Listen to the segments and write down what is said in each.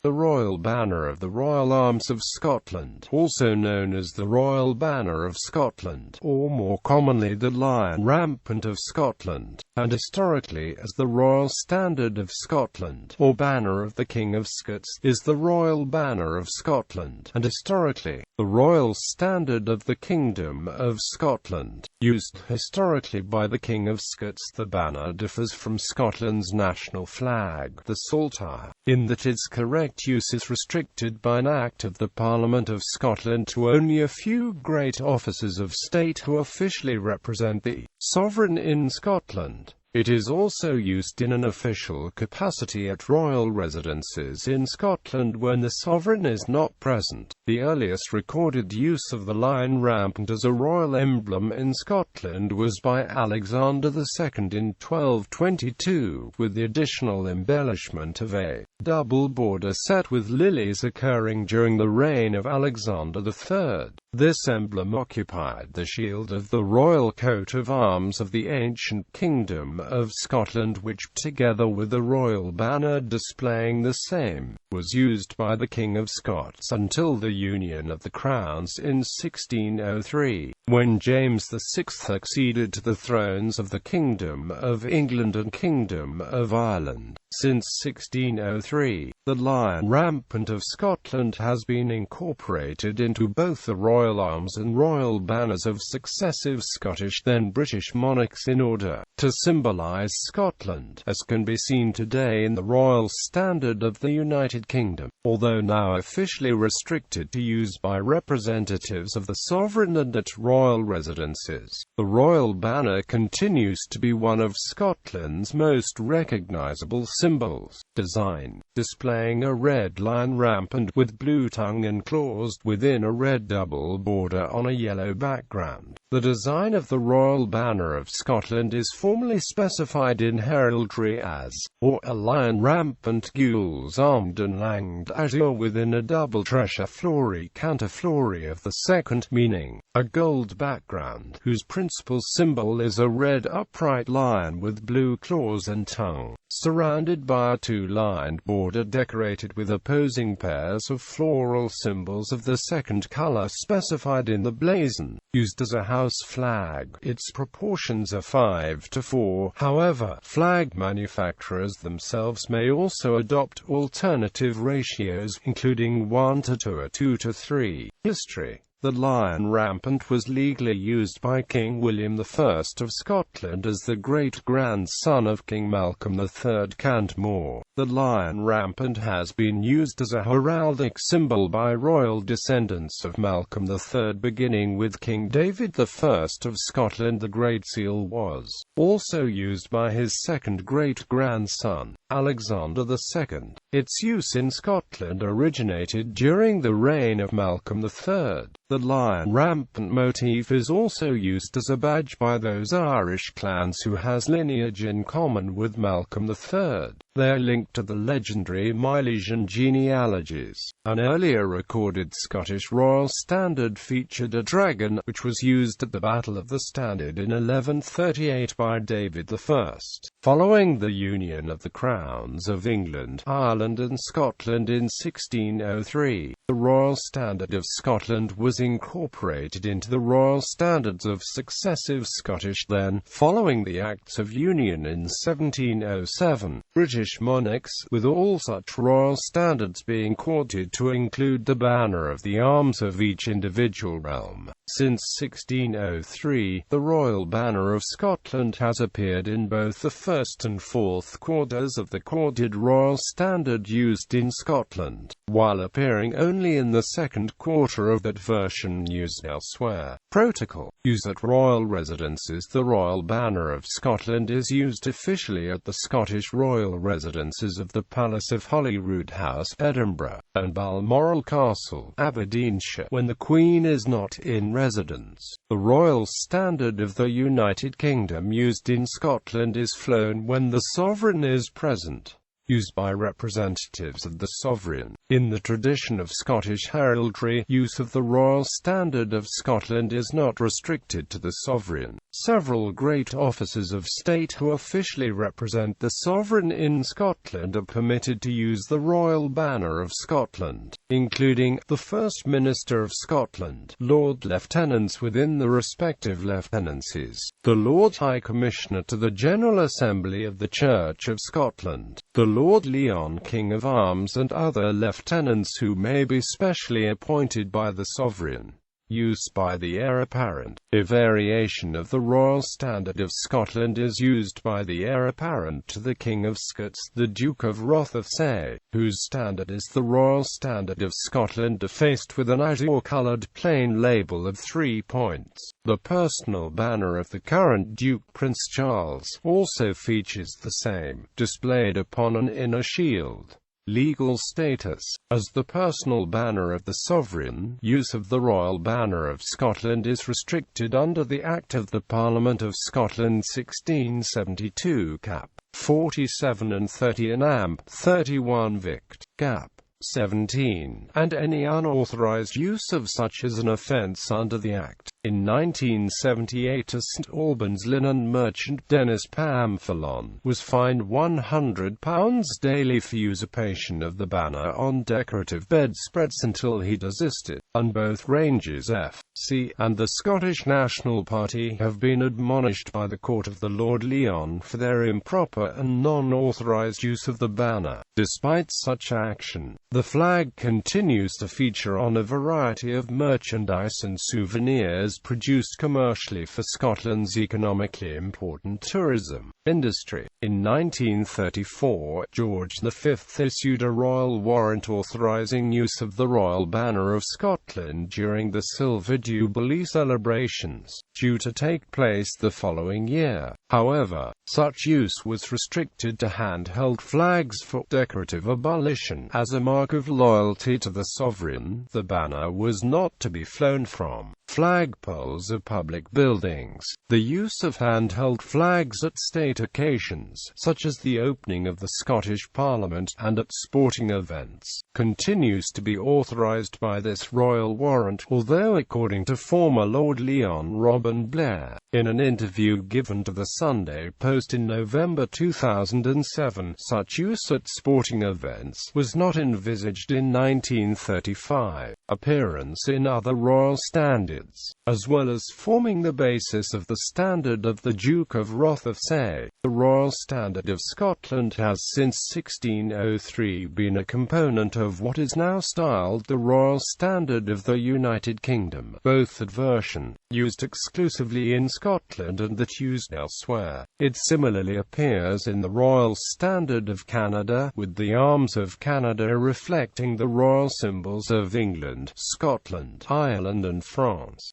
The Royal Banner of the Royal Arms of Scotland, also known as the Royal Banner of Scotland, or more commonly the Lion Rampant of Scotland, and historically as the Royal Standard of Scotland, or Banner of the King of Scots, is the Royal Banner of Scotland, and historically, the Royal Standard of the Kingdom of Scotland, used historically by the King of Scots. The banner differs from Scotland's national flag, the Saltire, in that its correct use is restricted by an Act of the Parliament of Scotland to only a few great officers of state who officially represent the sovereign in Scotland. It is also used in an official capacity at royal residences in Scotland when the sovereign is not present. The earliest recorded use of the Lion Rampant as a royal emblem in Scotland was by Alexander II in 1222, with the additional embellishment of a double border set with lilies occurring during the reign of Alexander III. This emblem occupied the shield of the royal coat of arms of the ancient Kingdom of Scotland, which, together with the royal banner displaying the same, was used by the King of Scots until the union of the crowns in 1603, when James VI acceded to the thrones of the Kingdom of England and Kingdom of Ireland. Since 1603, the Lion Rampant of Scotland has been incorporated into both the royal arms and royal banners of successive Scottish then British monarchs in order to symbolize Scotland, as can be seen today in the Royal Standard of the United Kingdom. Although now officially restricted to use by representatives of the sovereign and at royal residences, the royal banner continues to be one of Scotland's most recognizable symbols. Design: displaying a red lion rampant with blue tongue enclosed within a red double border on a yellow background. The design of the Royal Banner of Scotland is formally specified in heraldry as, or a lion rampant gules armed and langed azure within a double trescia flory cantiflory of the second, meaning a gold background, whose principal symbol is a red upright lion with blue claws and tongue, surrounded by a two-lined border decorated with opposing pairs of floral symbols of the second color specified in the blazon, used as a house flag. Its proportions are 5:4. However, flag manufacturers themselves may also adopt alternative ratios, including 1:2 or 2:3. History: the Lion Rampant was legally used by King William I of Scotland as the great-grandson of King Malcolm III Cantmore. The Lion Rampant has been used as a heraldic symbol by royal descendants of Malcolm III, beginning with King David I of Scotland. The Great Seal was also used by his second great-grandson, Alexander II. Its use in Scotland originated during the reign of Malcolm III. The Lion Rampant motif is also used as a badge by those Irish clans who has lineage in common with Malcolm III. They are linked to the legendary Milesian genealogies. An earlier recorded Scottish royal standard featured a dragon, which was used at the Battle of the Standard in 1138 by David I. Following the union of the crowns of England, Ireland and Scotland in 1603, the Royal Standard of Scotland was incorporated into the Royal Standards of successive Scottish. Then, following the Acts of Union in 1707, British monarchs, with all such royal standards being courted to include the banner of the arms of each individual realm. Since 1603, the Royal Banner of Scotland has appeared in both the first and fourth quarters of the courted Royal Standard used in Scotland, while appearing only in the second quarter of that version used elsewhere. Protocol: use at royal residences. The Royal Banner of Scotland is used officially at the Scottish royal residences of the Palace of Holyrood House, Edinburgh, and Balmoral Castle, Aberdeenshire, when the Queen is not in residence. The Royal Standard of the United Kingdom used in Scotland is flown when the sovereign is present. used by representatives of the sovereign. In the tradition of Scottish heraldry, use of the Royal Standard of Scotland is not restricted to the sovereign. Several great officers of state who officially represent the sovereign in Scotland are permitted to use the Royal Banner of Scotland, including the First Minister of Scotland, Lord Lieutenants within the respective lieutenancies, the Lord High Commissioner to the General Assembly of the Church of Scotland, the Lord Lion King of Arms, and other lieutenants who may be specially appointed by the sovereign. Use by the heir apparent. A variation of the Royal Standard of Scotland is used by the heir apparent to the King of Scots, the Duke of Rothesay, whose standard is the Royal Standard of Scotland defaced with an azure-coloured plain label of 3 points. The personal banner of the current Duke Prince Charles also features the same, displayed upon an inner shield. Legal status. As the personal banner of the sovereign, use of the Royal Banner of Scotland is restricted under the Act of the Parliament of Scotland 1672 cap. 47 and 30 and Amp. 31 Vict. cap. 17, and any unauthorized use of such is an offence under the Act. In 1978 a St Albans linen merchant, Dennis Pamphilon, was fined £100 daily for usurpation of the banner on decorative bedspreads until he desisted, and both Rangers F.C. and the Scottish National Party have been admonished by the Court of the Lord Lion for their improper and non-authorized use of the banner. Despite such action, the flag continues to feature on a variety of merchandise and souvenirs produced commercially for Scotland's economically important tourism industry. In 1934, George V issued a royal warrant authorizing use of the Royal Banner of Scotland during the Silver Jubilee celebrations, due to take place the following year. However, such use was restricted to handheld flags for decorative abolition. As a mark of loyalty to the sovereign, the banner was not to be flown from flagpoles of public buildings. The use of handheld flags at state occasions, such as the opening of the Scottish Parliament, and at sporting events, continues to be authorised by this royal warrant, although according to former Lord Lion Robin Blair, in an interview given to the Sunday Post in November 2007, such use at sporting events was not envisaged in 1935. Appearance in other royal standards, as well as forming the basis of the standard of the Duke of Rothesay. The Royal Standard of Scotland has since 1603 been a component of what is now styled the Royal Standard of the United Kingdom, both that version, used exclusively in Scotland, and that used elsewhere. It similarly appears in the Royal Standard of Canada, with the arms of Canada reflecting the royal symbols of England, Scotland, Ireland and France.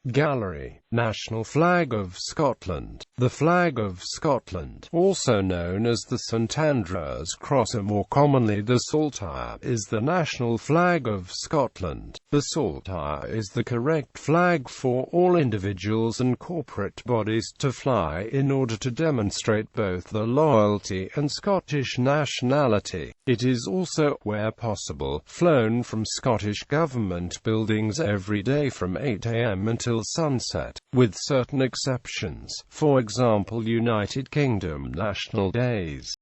Gallery. National Flag of Scotland. The flag of Scotland, also known as the St Andrews Cross or more commonly the Saltire, is the national flag of Scotland. The Saltire is the correct flag for all individuals and corporate bodies to fly in order to demonstrate both their loyalty and Scottish nationality. It is also, where possible, flown from Scottish Government buildings every day from 8 AM until sunset, with certain exceptions, for example United Kingdom National Days.